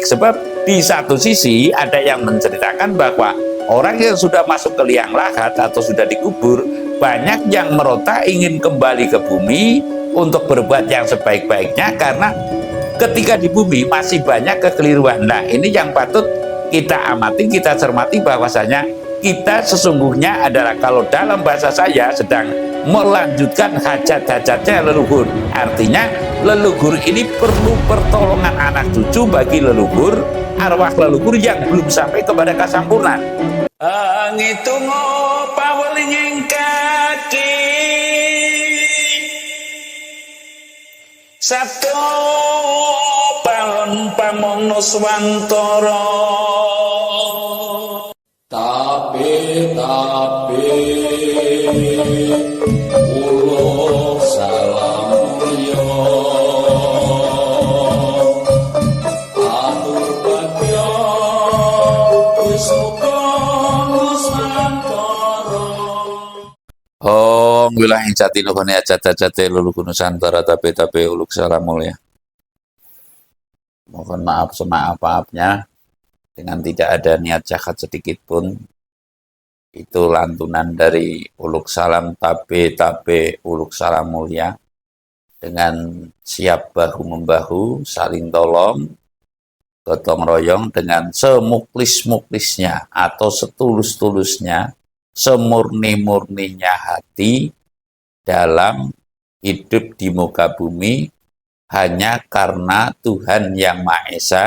Sebab di satu sisi ada yang menceritakan bahwa orang yang sudah masuk ke liang lahat atau sudah dikubur, banyak yang meronta ingin kembali ke bumi untuk berbuat yang sebaik-baiknya, karena ketika di bumi masih banyak kekeliruan. Nah, ini yang patut kita amati, kita cermati, bahwasanya kita sesungguhnya adalah, kalau dalam bahasa saya, sedang melanjutkan hajat-hajatnya leluhur. Artinya leluhur ini perlu pertolongan anak cucu bagi leluhur, arwah leluhur yang belum sampai kepada kesempurnaan. Ngitung pawelinging kaki satu palon pamono swantara, tapi uluk salam mulya atur bagya wis muga nusantara. Om wilayah jati nuhune ajat-ajate leluhur Nusantara, tapi uluk salam mulya. Mohon maaf semaaf-maafnya dengan tidak ada niat jahat sedikit pun. Itu lantunan dari uluk salam tabe uluk salam mulya, dengan siap bahu-membahu, saling tolong, gotong royong dengan semuklis-muklisnya atau setulus-tulusnya, semurni-murninya hati dalam hidup di muka bumi hanya karena Tuhan Yang Maha Esa,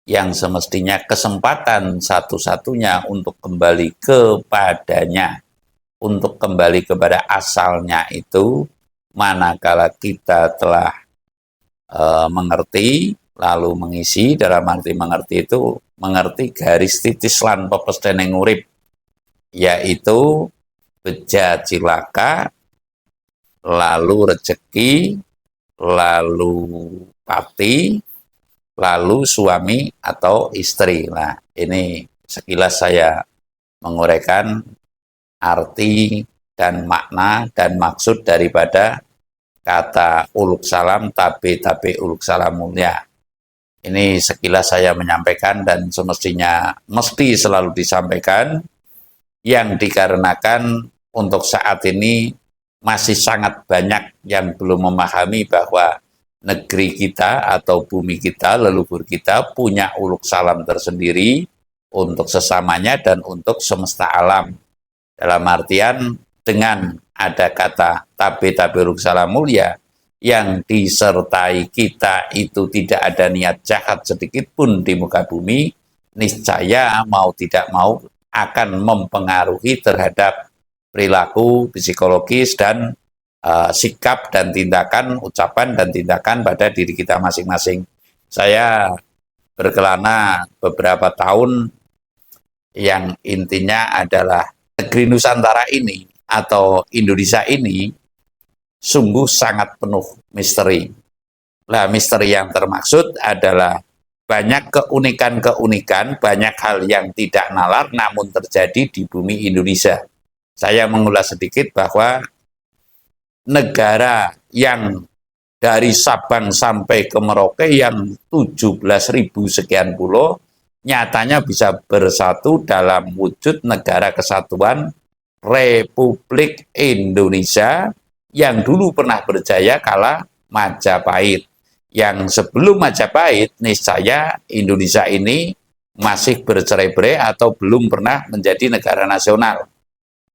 yang semestinya kesempatan satu-satunya untuk kembali kepadanya, untuk kembali kepada asalnya itu, manakala kita telah mengerti, lalu mengisi. Dalam arti mengerti itu, mengerti garis titis lan pepestene urip, yaitu beja cilaka, lalu rezeki, lalu pati, lalu suami atau istri. Nah, ini sekilas saya menguraikan arti dan makna dan maksud daripada kata uluk salam tabe uluk salam mulya. Ini sekilas saya menyampaikan, dan semestinya mesti selalu disampaikan, yang dikarenakan untuk saat ini masih sangat banyak yang belum memahami bahwa negeri kita atau bumi kita, leluhur kita, punya uluk salam tersendiri untuk sesamanya dan untuk semesta alam. Dalam artian, dengan ada kata tabe uluk salam mulya yang disertai kita itu tidak ada niat jahat sedikit pun di muka bumi, niscaya mau tidak mau akan mempengaruhi terhadap perilaku psikologis dan sikap dan tindakan, ucapan dan tindakan pada diri kita masing-masing. Saya berkelana beberapa tahun yang intinya adalah negeri Nusantara ini atau Indonesia ini sungguh sangat penuh misteri. Nah, misteri yang termaksud adalah banyak keunikan-keunikan, banyak hal yang tidak nalar namun terjadi di bumi Indonesia. Saya mengulas sedikit bahwa negara yang dari Sabang sampai ke Merauke yang 17.000 sekian pulau, nyatanya bisa bersatu dalam wujud negara kesatuan Republik Indonesia yang dulu pernah berjaya kala Majapahit. Yang sebelum Majapahit, niscaya Indonesia ini masih bercerai-berai atau belum pernah menjadi negara nasional.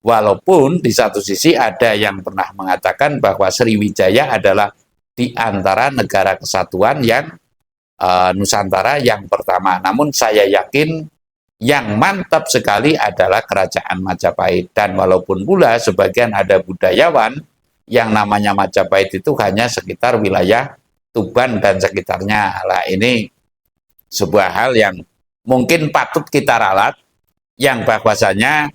Walaupun di satu sisi ada yang pernah mengatakan bahwa Sriwijaya adalah di antara negara kesatuan yang Nusantara yang pertama. Namun saya yakin yang mantap sekali adalah Kerajaan Majapahit. Dan walaupun pula sebagian ada budayawan yang namanya Majapahit itu hanya sekitar wilayah Tuban dan sekitarnya. Nah, ini sebuah hal yang mungkin patut kita ralat, yang bahwasanya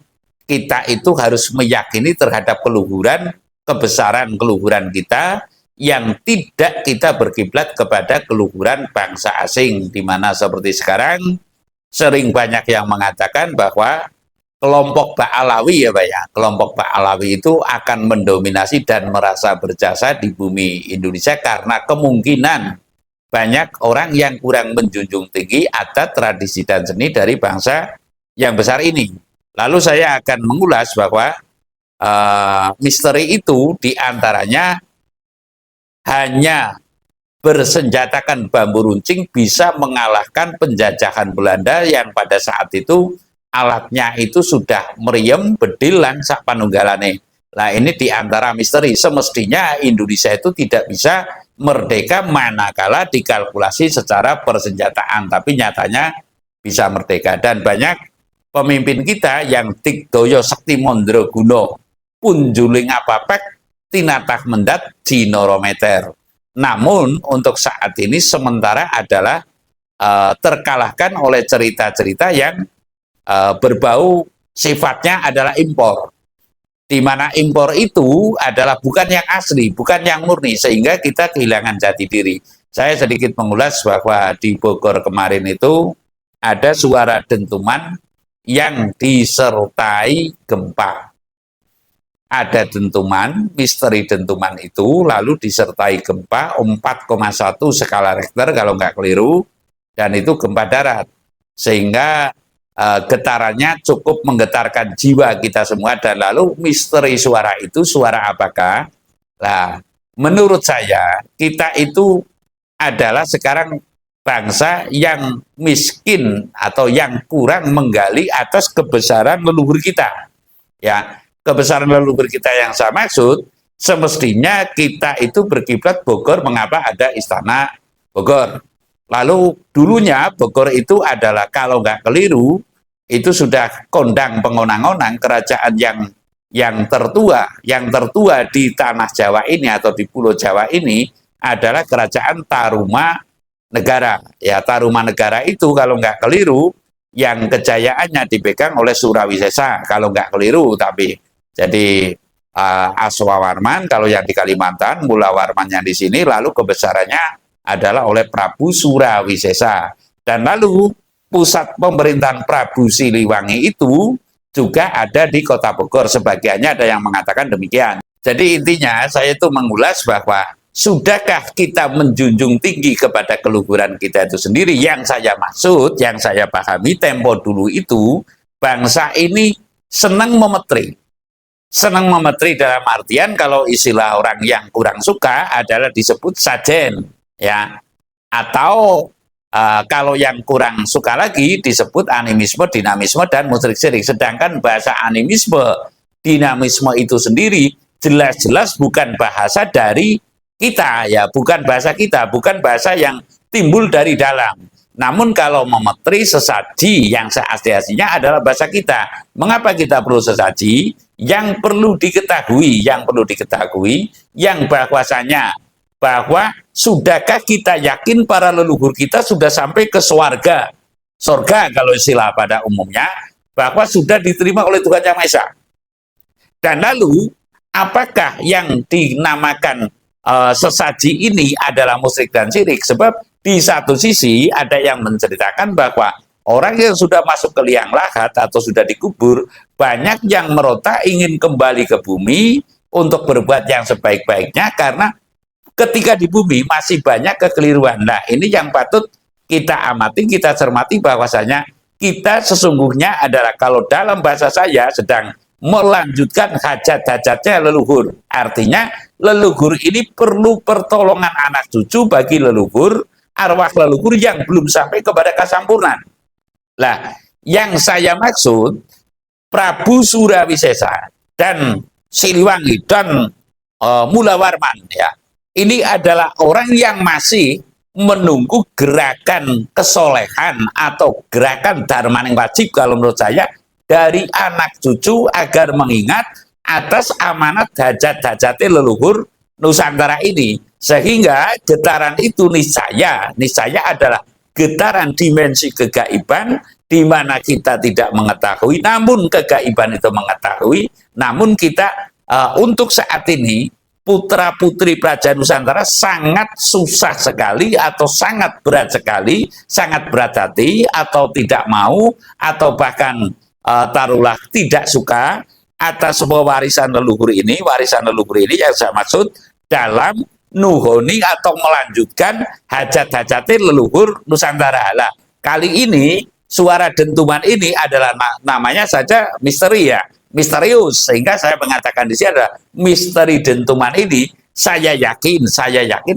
kita itu harus meyakini terhadap keluhuran, kebesaran keluhuran kita, yang tidak kita berkiblat kepada keluhuran bangsa asing, di mana seperti sekarang sering banyak yang mengatakan bahwa kelompok Ba'alawi ya Pak ya, kelompok Ba'alawi itu akan mendominasi dan merasa berjasa di bumi Indonesia karena kemungkinan banyak orang yang kurang menjunjung tinggi adat, tradisi, dan seni dari bangsa yang besar ini. Lalu saya akan mengulas bahwa misteri itu diantaranya hanya bersenjatakan bambu runcing bisa mengalahkan penjajahan Belanda yang pada saat itu alatnya itu sudah meriam, bedilan, sak panunggalane. Nah ini diantara misteri. Semestinya Indonesia itu tidak bisa merdeka manakala dikalkulasi secara persenjataan, tapi nyatanya bisa merdeka. Dan banyak pemimpin kita yang Tigdoyo Sekti Mondro Guno punjuling apapek tinatah mendat jinorometer. Namun untuk saat ini sementara adalah terkalahkan oleh cerita-cerita yang berbau sifatnya adalah impor, di mana impor itu adalah bukan yang asli, bukan yang murni, sehingga kita kehilangan jati diri. Saya sedikit mengulas bahwa di Bogor kemarin itu ada suara dentuman yang disertai gempa. Ada dentuman, misteri dentuman itu lalu disertai gempa 4,1 skala Richter kalau nggak keliru, dan itu gempa darat. Sehingga getarannya cukup menggetarkan jiwa kita semua. Dan lalu misteri suara itu suara apakah? Nah, menurut saya kita itu adalah sekarang bangsa yang miskin atau yang kurang menggali atas kebesaran leluhur kita. Ya, kebesaran leluhur kita yang saya maksud, semestinya kita itu berkiblat Bogor. Mengapa ada istana Bogor? Lalu dulunya Bogor itu adalah kalau nggak keliru itu sudah kondang pengonang-onang kerajaan yang tertua di tanah Jawa ini atau di Pulau Jawa ini adalah kerajaan Tarumanegara. Ya, Tarumanegara itu kalau nggak keliru yang kejayaannya dipegang oleh Surawisesa kalau nggak keliru. Tapi jadi Aswawarman kalau yang di Kalimantan, Mulawarman yang di sini, lalu kebesarannya adalah oleh Prabu Surawisesa. Dan lalu pusat pemerintahan Prabu Siliwangi itu juga ada di Kota Bogor. Sebagiannya ada yang mengatakan demikian. Jadi intinya saya itu mengulas bahwa sudahkah kita menjunjung tinggi kepada keluhuran kita itu sendiri. Yang saya maksud, yang saya pahami tempo dulu itu bangsa ini senang memetri. Senang memetri dalam artian kalau istilah orang yang kurang suka adalah disebut sajen, ya, atau kalau yang kurang suka lagi disebut animisme, dinamisme, dan musyrik syirik. Sedangkan bahasa animisme, dinamisme itu sendiri jelas-jelas bukan bahasa dari kita, ya, bukan bahasa kita, bukan bahasa yang timbul dari dalam. Namun kalau memetri sesaji yang seasli-aslinya adalah bahasa kita. Mengapa kita perlu sesaji? Yang perlu diketahui, yang bahwasanya bahwa sudahkah kita yakin para leluhur kita sudah sampai ke surga kalau istilah pada umumnya, bahwa sudah diterima oleh Tuhan Yang Maha Esa. Dan lalu apakah yang dinamakan sesaji ini adalah musyrik dan syirik? Sebab di satu sisi ada yang menceritakan bahwa orang yang sudah masuk ke liang lahat atau sudah dikubur, banyak yang meronta ingin kembali ke bumi untuk berbuat yang sebaik-baiknya karena ketika di bumi masih banyak kekeliruan. Nah, ini yang patut kita amati, kita cermati, bahwasanya kita sesungguhnya adalah, kalau dalam bahasa saya, sedang melanjutkan hajat-hajatnya leluhur. Artinya leluhur ini perlu pertolongan anak cucu bagi leluhur, arwah leluhur yang belum sampai kepada kesampurnaan. Nah, yang saya maksud Prabu Surawisesa dan Siliwangi dan Mulawarman, ya, ini adalah orang yang masih menunggu gerakan kesolehan atau gerakan dharmaning wajib kalau menurut saya dari anak cucu agar mengingat atas amanat hajat-hajatnya leluhur Nusantara ini, sehingga getaran itu niscaya adalah getaran dimensi kegaiban di mana kita tidak mengetahui, namun kegaiban itu mengetahui, namun kita untuk saat ini putra-putri Praja Nusantara sangat susah sekali atau sangat berat sekali, sangat berat hati atau tidak mau atau bahkan taruhlah tidak suka atas sebuah warisan leluhur ini yang saya maksud dalam nuhoni atau melanjutkan hajat-hajat leluhur Nusantara. Lah, kali ini suara dentuman ini adalah namanya saja misteri ya, misterius, sehingga saya mengatakan di sini adalah misteri dentuman ini saya yakin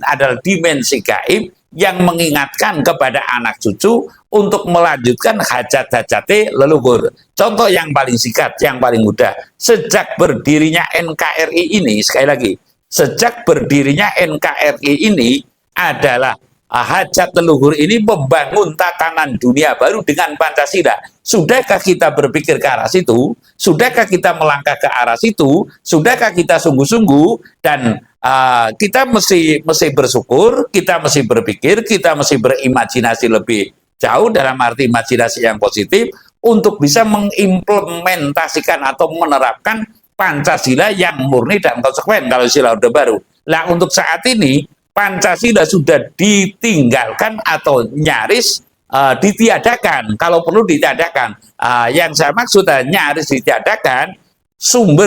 adalah dimensi gaib yang mengingatkan kepada anak cucu untuk melanjutkan hajat-hajat leluhur. Contoh yang paling singkat, yang paling mudah, sejak berdirinya NKRI ini, sekali lagi, sejak berdirinya NKRI ini adalah hajat leluhur ini membangun tatanan dunia baru dengan Pancasila. Sudahkah kita berpikir ke arah situ? Sudahkah kita melangkah ke arah situ? Sudahkah kita sungguh-sungguh? Dan kita mesti bersyukur, kita mesti berpikir, kita mesti berimajinasi lebih jauh dalam arti imajinasi yang positif untuk bisa mengimplementasikan atau menerapkan Pancasila yang murni dan konsekuen kalau istilah Orde Baru. Nah, untuk saat ini Pancasila sudah ditinggalkan atau nyaris ditiadakan, kalau perlu ditiadakan. Yang saya maksud nyaris ditiadakan,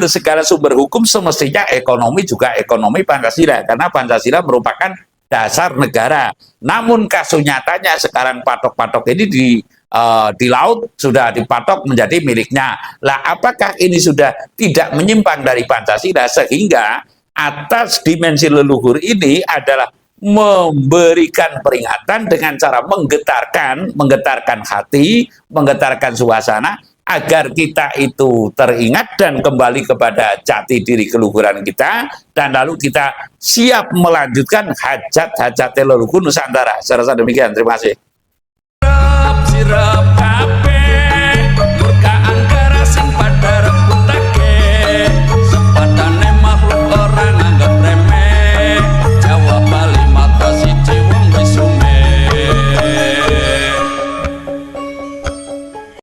segala sumber hukum semestinya ekonomi juga ekonomi Pancasila, karena Pancasila merupakan dasar negara. Namun kasus nyatanya sekarang patok-patok ini di laut sudah dipatok menjadi miliknya. Lah, apakah ini sudah tidak menyimpang dari Pancasila sehingga atas dimensi leluhur ini adalah memberikan peringatan dengan cara menggetarkan hati, menggetarkan suasana agar kita itu teringat dan kembali kepada jati diri keluhuran kita, dan lalu kita siap melanjutkan hajat-hajat leluhur Nusantara. Saya rasa demikian. Terima kasih.